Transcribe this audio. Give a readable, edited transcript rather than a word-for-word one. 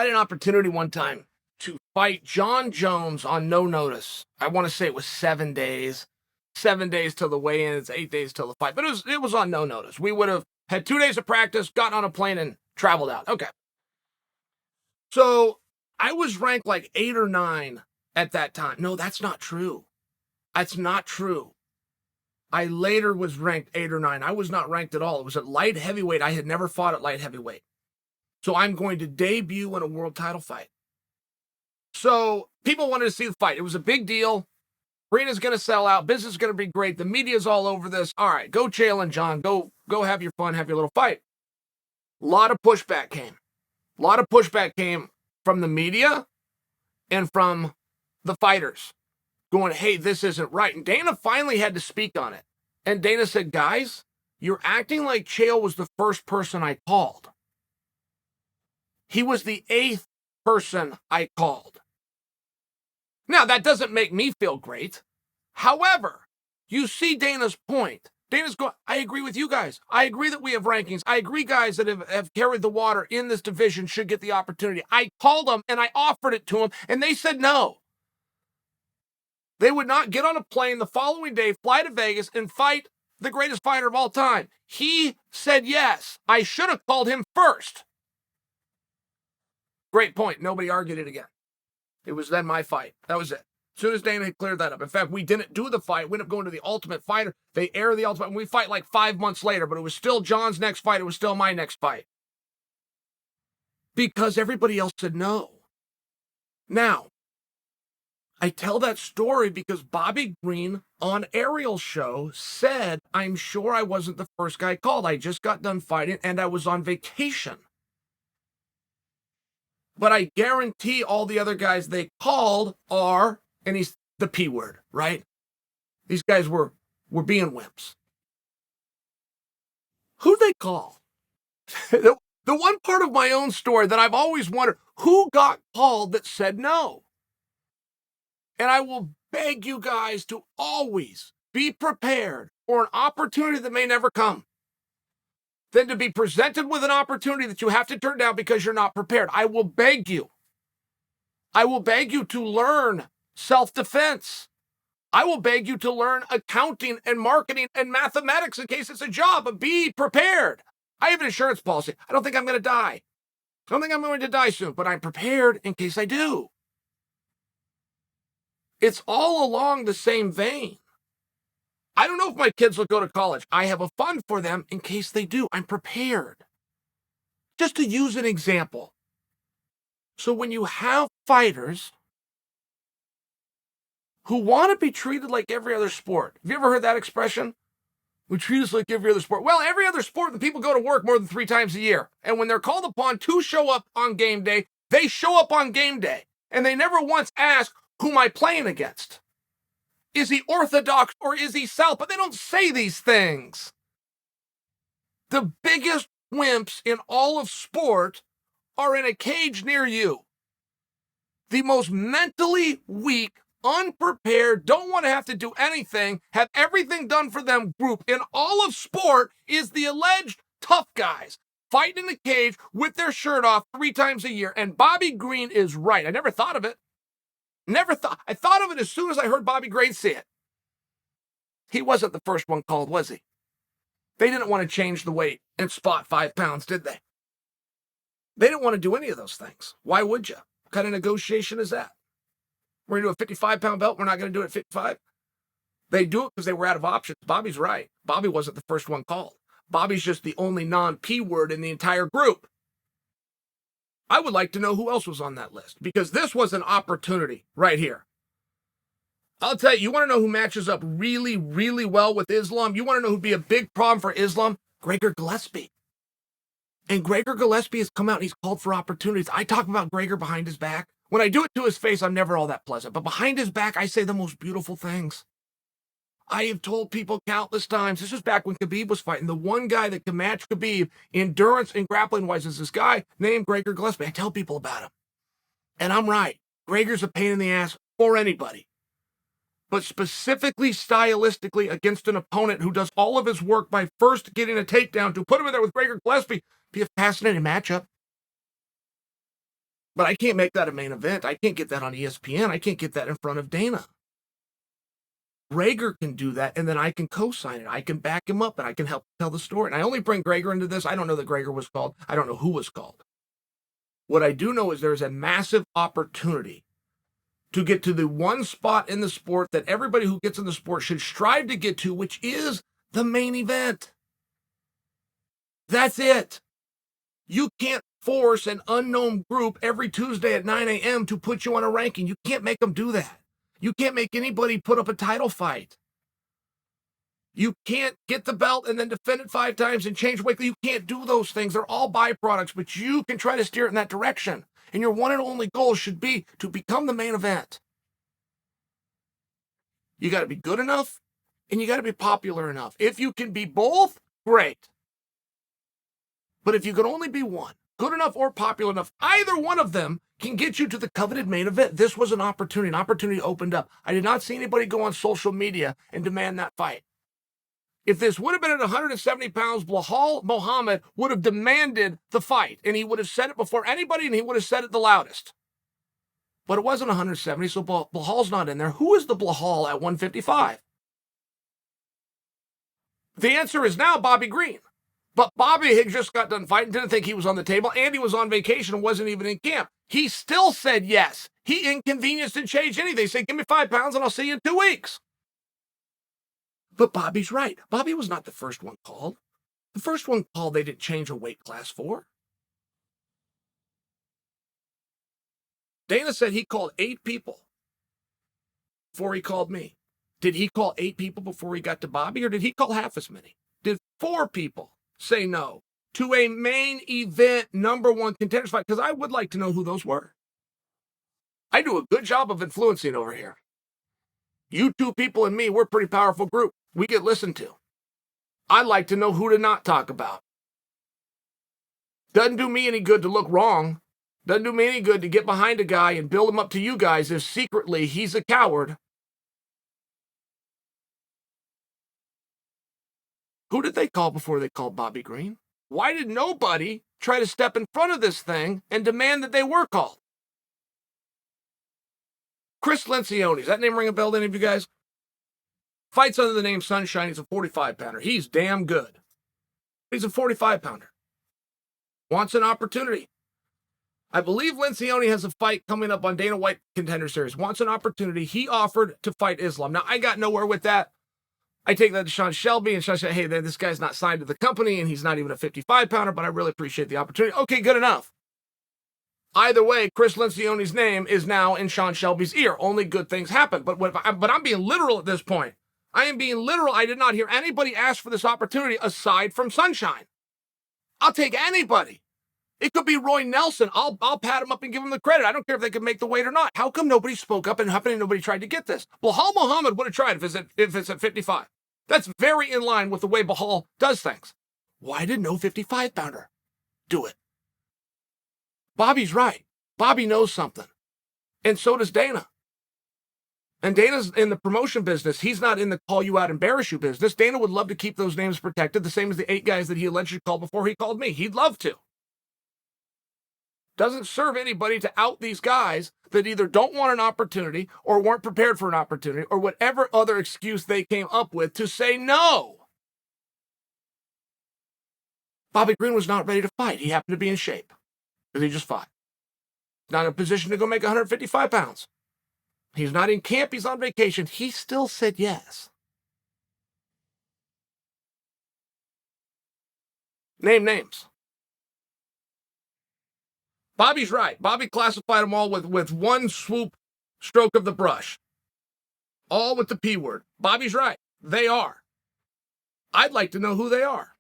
I had an opportunity one time to fight Jon Jones on no notice. I want to say it was 7 days. 7 days till the weigh-in. It's 8 days till the fight. But it was on no notice. We would have had 2 days of practice, gotten on a plane, and traveled out. Okay. So I was ranked like 8 or 9 at that time. No, that's not true. That's not true. I later was ranked 8 or 9. I was not ranked at all. It was at light heavyweight. I had never fought at light heavyweight. So I'm going to debut in a world title fight. So people wanted to see the fight. It was a big deal. Arena's going to sell out. Business is going to be great. The media's all over this. All right, go Chael and Jon. Go have your fun, have your little fight. A lot of pushback came. A lot of pushback came from the media and from the fighters going, hey, this isn't right. And Dana finally had to speak on it. And Dana said, guys, you're acting like Chael was the first person I called. He was the 8th person I called. Now, that doesn't make me feel great. However, you see Dana's point. Dana's going, I agree with you guys. I agree that we have rankings. I agree guys that have carried the water in this division should get the opportunity. I called them and I offered it to them, and they said no. They would not get on a plane the following day, fly to Vegas, and fight the greatest fighter of all time. He said yes. I should have called him first. Great point. Nobody argued it again. It was then my fight. That was it. As soon as Dana had cleared that up. In fact, we didn't do the fight. We ended up going to the Ultimate Fighter. They air the Ultimate, and we fight like 5 months later, but it was still Jon's next fight. It was still my next fight. Because everybody else said no. Now, I tell that story because Bobby Green on Ariel's show said, I'm sure I wasn't the first guy called. I just got done fighting and I was on vacation. But I guarantee all the other guys they called are, and he's the P word, right? These guys were being wimps. Who'd they call? The one part of my own story that I've always wondered, who got called that said no? And I will beg you guys to always be prepared for an opportunity that may never come, than to be presented with an opportunity that you have to turn down because you're not prepared. I will beg you. I will beg you to learn self-defense. I will beg you to learn accounting and marketing and mathematics in case it's a job, but be prepared. I have an insurance policy. I don't think I'm going to die. I don't think I'm going to die soon, but I'm prepared in case I do. It's all along the same vein. I don't know if my kids will go to college. I have a fund for them in case they do. I'm prepared. Just to use an example. So when you have fighters who want to be treated like every other sport. Have you ever heard that expression? We treat us like every other sport. Well, every other sport, the people go to work more than 3 times a year. And when they're called upon to show up on game day, they show up on game day. And they never once ask, who am I playing against? Is he Orthodox or is he South? But they don't say these things. The biggest wimps in all of sport are in a cage near you. The most mentally weak, unprepared, don't want to have to do anything, have everything done for them group in all of sport is the alleged tough guys fighting in a cage with their shirt off 3 times a year. And Bobby Green is right. I never thought of it. I thought of it as soon as I heard Bobby Green say it. He wasn't the first one called, was he? They didn't want to change the weight and spot 5 pounds, did they? They didn't want to do any of those things. Why would you? What kind of negotiation is that? We're going to do a 55-pound belt. We're not going to do it at 55. They do it because they were out of options. Bobby's right. Bobby wasn't the first one called. Bobby's just the only non-P word in the entire group. I would like to know who else was on that list because this was an opportunity right here. I'll tell you want to know who matches up really, really well with Islam? You want to know who'd be a big problem for Islam? Gregor Gillespie. And Gregor Gillespie has come out and he's called for opportunities. I talk about Gregor behind his back. When I do it to his face, I'm never all that pleasant. But behind his back, I say the most beautiful things. I have told people countless times, this is back when Khabib was fighting, the one guy that can match Khabib endurance and grappling-wise is this guy named Gregor Gillespie. I tell people about him. And I'm right. Gregor's a pain in the ass for anybody. But specifically, stylistically, against an opponent who does all of his work by first getting a takedown to put him in there with Gregor Gillespie, be a fascinating matchup. But I can't make that a main event. I can't get that on ESPN. I can't get that in front of Dana. Gregor can do that, and then I can co-sign it. I can back him up, and I can help tell the story. And I only bring Gregor into this. I don't know that Gregor was called. I don't know who was called. What I do know is there's a massive opportunity to get to the one spot in the sport that everybody who gets in the sport should strive to get to, which is the main event. That's it. You can't force an unknown group every Tuesday at 9 a.m. to put you on a ranking. You can't make them do that. You can't make anybody put up a title fight. You can't get the belt and then defend it 5 times and change weight. You can't do those things. They're all byproducts, but you can try to steer it in that direction. And your one and only goal should be to become the main event. You got to be good enough, and you got to be popular enough. If you can be both, great. But if you can only be one, good enough or popular enough, either one of them can get you to the coveted main event. This was an opportunity opened up. I did not see anybody go on social media and demand that fight. If this would have been at 170 pounds, Belal Muhammad would have demanded the fight, and he would have said it before anybody, and he would have said it the loudest. But it wasn't 170, so Belal's not in there. Who is the Belal at 155? The answer is now Bobby Green. But Bobby had just got done fighting, didn't think he was on the table. Andy was on vacation and wasn't even in camp. He still said yes. He inconvenienced and changed anything. They said, give me 5 pounds and I'll see you in 2 weeks. But Bobby's right. Bobby was not the first one called. The first one called they didn't change a weight class for. Dana said he called 8 people before he called me. Did he call 8 people before he got to Bobby, or did he call half as many? Did 4 people say no to a main event #1 contenders fight? Because I would like to know who those were. I do a good job of influencing over here. You 2 people and me, we're a pretty powerful group. We get listened to. I'd like to know who to not talk about. Doesn't do me any good to look wrong. Doesn't do me any good to get behind a guy and build him up to you guys if secretly he's a coward. Who did they call before they called Bobby Green? Why did nobody try to step in front of this thing and demand that they were called? Chris Lencioni, does that name ring a bell to any of you guys? Fights under the name Sunshine. He's a 45-pounder. He's damn good. He's a 45-pounder. Wants an opportunity. I believe Lencioni has a fight coming up on Dana White Contender Series. Wants an opportunity. He offered to fight Islam. Now, I got nowhere with that. I take that to Sean Shelby, and Sean said, hey, this guy's not signed to the company, and he's not even a 55-pounder, but I really appreciate the opportunity. Okay, good enough. Either way, Chris Lencioni's name is now in Sean Shelby's ear. Only good things happen. But I'm being literal at this point. I am being literal. I did not hear anybody ask for this opportunity aside from Sunshine. I'll take anybody. It could be Roy Nelson. I'll pat him up and give him the credit. I don't care if they can make the weight or not. How come nobody spoke up and how come nobody tried to get this? Belal Muhammad would have tried if it's at 55. That's very in line with the way Belal does things. Why did no 55-pounder do it? Bobby's right. Bobby knows something. And so does Dana. And Dana's in the promotion business. He's not in the call you out, embarrass you business. Dana would love to keep those names protected, the same as the 8 guys that he allegedly called before he called me. He'd love to. Doesn't serve anybody to out these guys that either don't want an opportunity or weren't prepared for an opportunity or whatever other excuse they came up with to say no. Bobby Green was not ready to fight. He happened to be in shape because he just fought. Not in a position to go make 155 pounds. He's not in camp. He's on vacation. He still said yes. Name names. Bobby's right. Bobby classified them all with one swoop stroke of the brush. All with the P word. Bobby's right. They are. I'd like to know who they are.